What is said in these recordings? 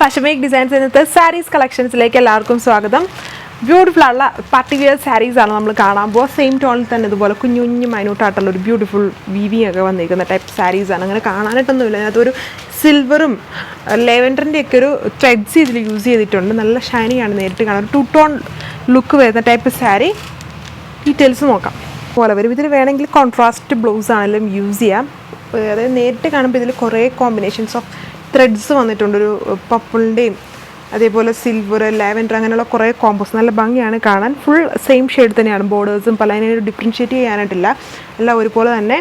Fashion make designs ഇന്നത്തെ സാരീസ് കളക്ഷൻസിലേക്ക് എല്ലാവർക്കും സ്വാഗതം. ബ്യൂട്ടിഫുൾ ആയിട്ടുള്ള പാർട്ടി വെയർ സാരീസ് ആണ് നമ്മൾ കാണാൻ പോകുക. സെയിം ടോണിൽ തന്നെ ഇതുപോലെ കുഞ്ഞു കുഞ്ഞു മൈന്യൂട്ടായിട്ടുള്ള ഒരു ബ്യൂട്ടിഫുൾ വീവിങ് ഒക്കെ വന്നിരിക്കുന്ന ടൈപ്പ് സാരീസാണ്. അങ്ങനെ കാണാനായിട്ടൊന്നുമില്ല, അതിനകത്തൊരു സിൽവറും ലെവൻഡറിൻ്റെ ഒക്കെ ഒരു ത്രെഡ്സ് ഇതിൽ യൂസ് ചെയ്തിട്ടുണ്ട്. നല്ല ഷൈനിങ് ആണ് നേരിട്ട് കാണാൻ. ഒരു 2 ടോൺ ലുക്ക് വരുന്ന ടൈപ്പ് സാരി. ഡീറ്റെയിൽസ് നോക്കാം. പോലെ വരും. ഇതിൽ വേണമെങ്കിൽ കോൺട്രാസ്റ്റ് ബ്ലൗസ് ആണെങ്കിലും യൂസ് ചെയ്യാം. അതായത് നേരിട്ട് കാണുമ്പോൾ ഇതിൽ കുറേ കോമ്പിനേഷൻസ് ഓഫ് ത്രെഡ്സ് വന്നിട്ടുണ്ട്. ഒരു പപ്പിളിൻ്റെയും അതേപോലെ സിൽവർ, ലാവൻഡർ അങ്ങനെയുള്ള കുറേ കോമ്പോസ് നല്ല ഭംഗിയാണ് കാണാൻ. ഫുൾ സെയിം ഷെയ്ഡ് തന്നെയാണ്. ബോർഡേഴ്സും പല അതിനൊരു ഡിഫറൻഷ്യേറ്റ് ചെയ്യാനായിട്ടില്ല, എല്ലാം ഒരുപോലെ തന്നെ.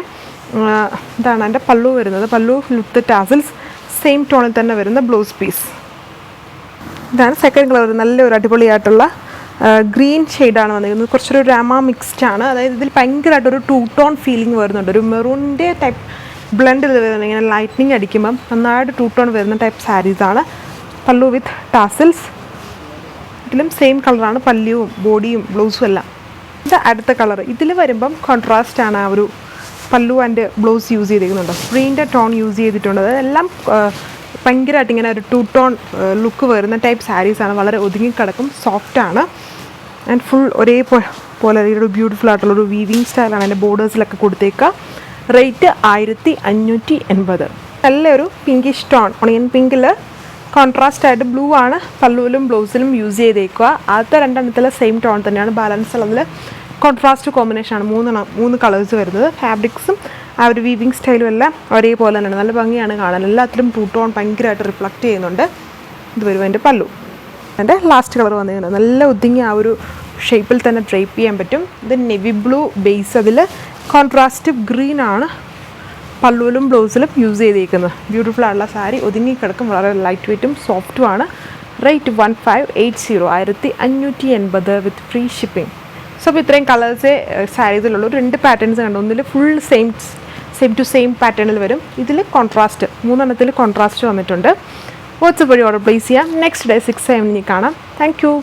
ഇതാണ് എൻ്റെ പല്ലു വരുന്നത്. പല്ലു വിത്ത് ടാസൽസ്, സെയിം ടോണിൽ തന്നെ വരുന്ന ബ്ലൗസ് പീസ്. ഇതാണ് സെക്കൻഡ് കളർ. നല്ലൊരു അടിപൊളിയായിട്ടുള്ള ഗ്രീൻ ഷെയ്ഡാണ് വന്നിരിക്കുന്നത്. കുറച്ചൊരു രാമ മിക്സ്ഡ് ആണ്. അതായത് ഇതിൽ ഭയങ്കരമായിട്ടൊരു 2 ടോൺ ഫീലിംഗ് വരുന്നുണ്ട്. ഒരു മെറൂണിൻ്റെ ടൈപ്പ് ബ്ലെൻഡ് വരുന്നത്. ഇങ്ങനെ ലൈറ്റ്നിങ് അടിക്കുമ്പം നന്നായിട്ട് 2 ടോൺ വരുന്ന ടൈപ്പ് സാരീസാണ്. പല്ലു വിത്ത് ടാസിൽസ്. ഇതിലും സെയിം കളറാണ് പല്ലുവും ബോഡിയും ബ്ലൗസും എല്ലാം. ഇത് അടുത്ത കളർ. ഇതിൽ വരുമ്പം കോൺട്രാസ്റ്റ് ആണ്. ആ ഒരു പല്ലു ആൻഡ് ബ്ലൗസ് യൂസ് ചെയ്തിരിക്കുന്നുണ്ട്. ഗ്രീൻ്റെ ടോൺ യൂസ് ചെയ്തിട്ടുണ്ട്. അതെല്ലാം ഭയങ്കരമായിട്ട് ഇങ്ങനെ ഒരു 2 ടോൺ ലുക്ക് വരുന്ന ടൈപ്പ് സാരീസാണ്. വളരെ ഒതുങ്ങിക്കിടക്കും, സോഫ്റ്റാണ് ആൻഡ് ഫുൾ ഒരേപോലെ ഒരു ബ്യൂട്ടിഫുൾ ആയിട്ടുള്ളൊരു വീവിങ് സ്റ്റൈലാണ് അതിൻ്റെ ബോർഡേഴ്സിലൊക്കെ കൊടുത്തേക്കുക. റേറ്റ് 1580. നല്ലൊരു പിങ്കിഷ് ടോൺ, ഒണിയൻ പിങ്കിൽ കോൺട്രാസ്റ്റ് ആയിട്ട് ബ്ലൂ ആണ് പല്ലുവിലും ബ്ലൗസിലും യൂസ് ചെയ്തേക്കുക. ആദ്യത്തെ രണ്ടെണ്ണത്തിൽ സെയിം ടോൺ തന്നെയാണ്. ബാലൻസ് ഉള്ളതിൽ കോൺട്രാസ്റ്റ് കോമ്പിനേഷനാണ്. 3 കളേഴ്സ് വരുന്നത്. ഫാബ്രിക്സും ആ ഒരു വീവിങ് സ്റ്റൈലും എല്ലാം ഒരേപോലെ തന്നെയാണ്. നല്ല ഭംഗിയാണ് കാണാൻ. എല്ലാത്തിലും 2 ടോൺ ഭയങ്കരമായിട്ട് റിഫ്ലക്റ്റ് ചെയ്യുന്നുണ്ട്. ഇത് വരും എൻ്റെ പല്ലു. എൻ്റെ ലാസ്റ്റ് കളർ വന്നിരിക്കുന്നത് നല്ല ഒതുങ്ങി ആ ഒരു ഷേപ്പിൽ തന്നെ ഡ്രൈപ്പ് ചെയ്യാൻ പറ്റും. ഇത് നെവി ബ്ലൂ ബേസ്, അതിൽ കോൺട്രാസ്റ്റ് ഗ്രീൻ ആണ് പല്ലുവിലും ബ്ലൗസിലും യൂസ് ചെയ്തിരിക്കുന്നത്. ബ്യൂട്ടിഫുൾ ആയിട്ടുള്ള സാരി, ഒതുങ്ങിക്കിടക്കും, വളരെ ലൈറ്റ് വെയ്റ്റും സോഫ്റ്റുമാണ്. Rate 1580, 1580 with free shipping. So അപ്പോൾ ഇത്രയും കളേഴ്സേ സാരീസിലുള്ളൂ. 2 പാറ്റേൺസ് കണ്ടു. ഒന്നിൽ ഫുൾ സെയിം ടു സെയിം പാറ്റേണിൽ വരും. ഇതിൽ കോൺട്രാസ്റ്റ്, 3 എണ്ണത്തിൽ കോൺട്രാസ്റ്റ് വന്നിട്ടുണ്ട്. വാട്സ്ആപ്പ് വഴി ഓർഡർ പ്ലേസ് ചെയ്യാം. നെക്സ്റ്റ് ഡേ 6 AM കാണാം. Thank you.